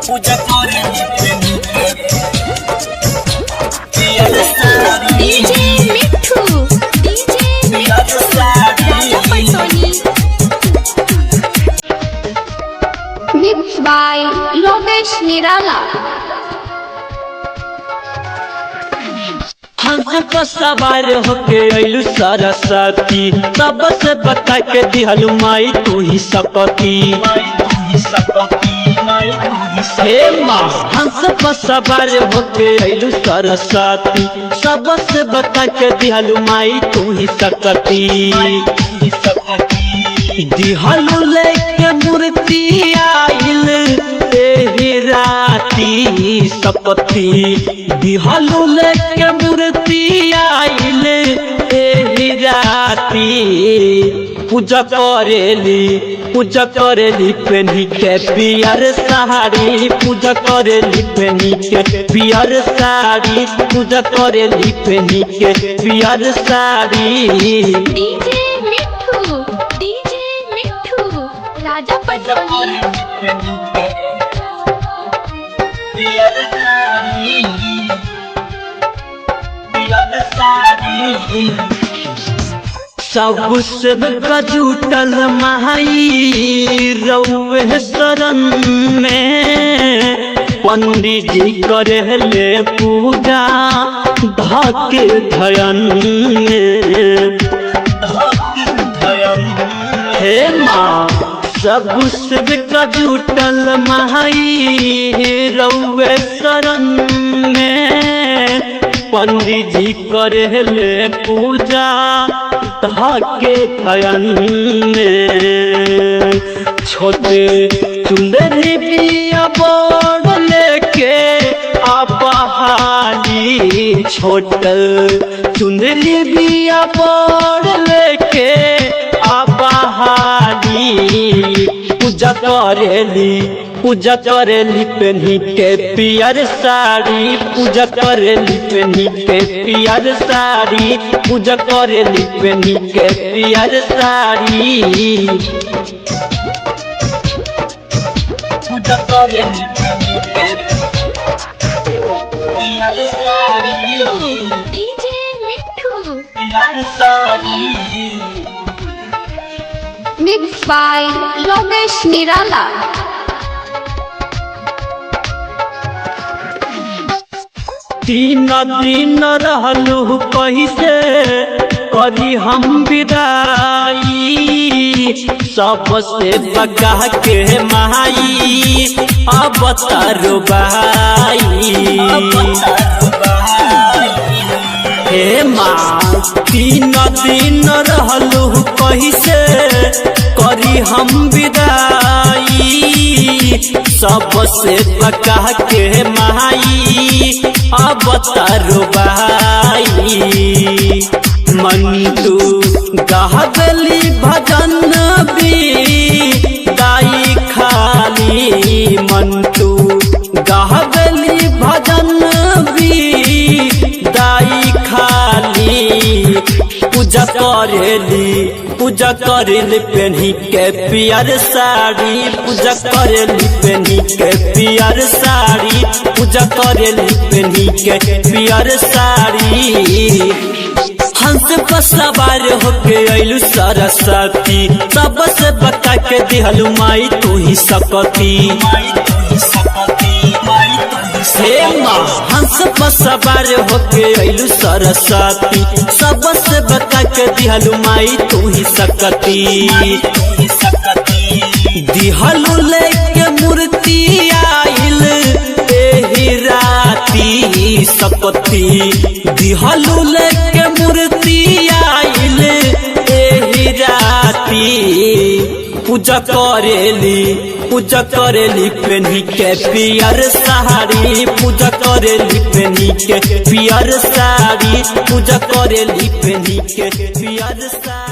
पूजा करेली DJ Mithu Raja Patoni mix by Yogesh Nirala. हंस पर सवार होके अइलू सरस्वती, सबसे बता के दिहलू माई तू ही सकती। हे माँ हंस पर सवार होके अइलू सरस्वती, सबसे बता के दिहलू माई तू ही सकती। दिहलू लेके मूर्ति आइल एही राती सकती, दिहलू लेके मूर्ति आइल एही राती। पूजा करेली पेनी के पियर साड़ी, पूजा करेली पेनी के पियर साड़ी, पूजा करेली पेनी के पियर साड़ी। डीजे मिठू राजा पटोनी सबसे जुटल माई रउए शरण में, पंडित जी करेले पूजा धके धयन में। हे माँ सबसे जुटल माई रउए शरण में, पंडित जी करेले पूजा धके धयन में। छोटे चुंदरी पिया बड़ लेके बहाली, छोटे चुंदरी पिया बड़ लेके बहाली। पूजा करेली पेनी के पियर साड़ी, पूजा करेली पेनी के पियर साड़ी, पूजा करेली पेनी के पियर साड़ी। पूजा करेली DJ Mithu mix by Yogesh Nirala. तीन दिन रहलू कैसे करी हम विदाई, सबसे बगा के माई अब तारो बाई। हे माँ 3 दिन रहलू कैसे करी हम विदाई, सबसे बगा के माई अब तारो बाई। मंटू गावली भजन भी गाई खाली, मंटू गावली भजन भी गाई खाली। पूजा करेली पेनी के पियर साड़ी, पूजा करेली पेनी के पियर साड़ी, पूजा करेली पेनी के पियर साड़ी। हंस पर सवार होके अइलू सरस्वती, सबसे बता के दिहलू माई तू ही सकती। हे माँ हंस पर सवार होके अइलू सरस्वती, सबसे बता के दिहलू माई तू ही सकती। दिहलू लेके मूर्ति आइल एही राती सकती, दिहलू लेके मूर्ति आइल एही राती। पूजा करेली पेनी के पियर साड़ी, पूजा करेली पेनी के पियर साड़ी, पूजा करेली पेनी के पियर साड़ी।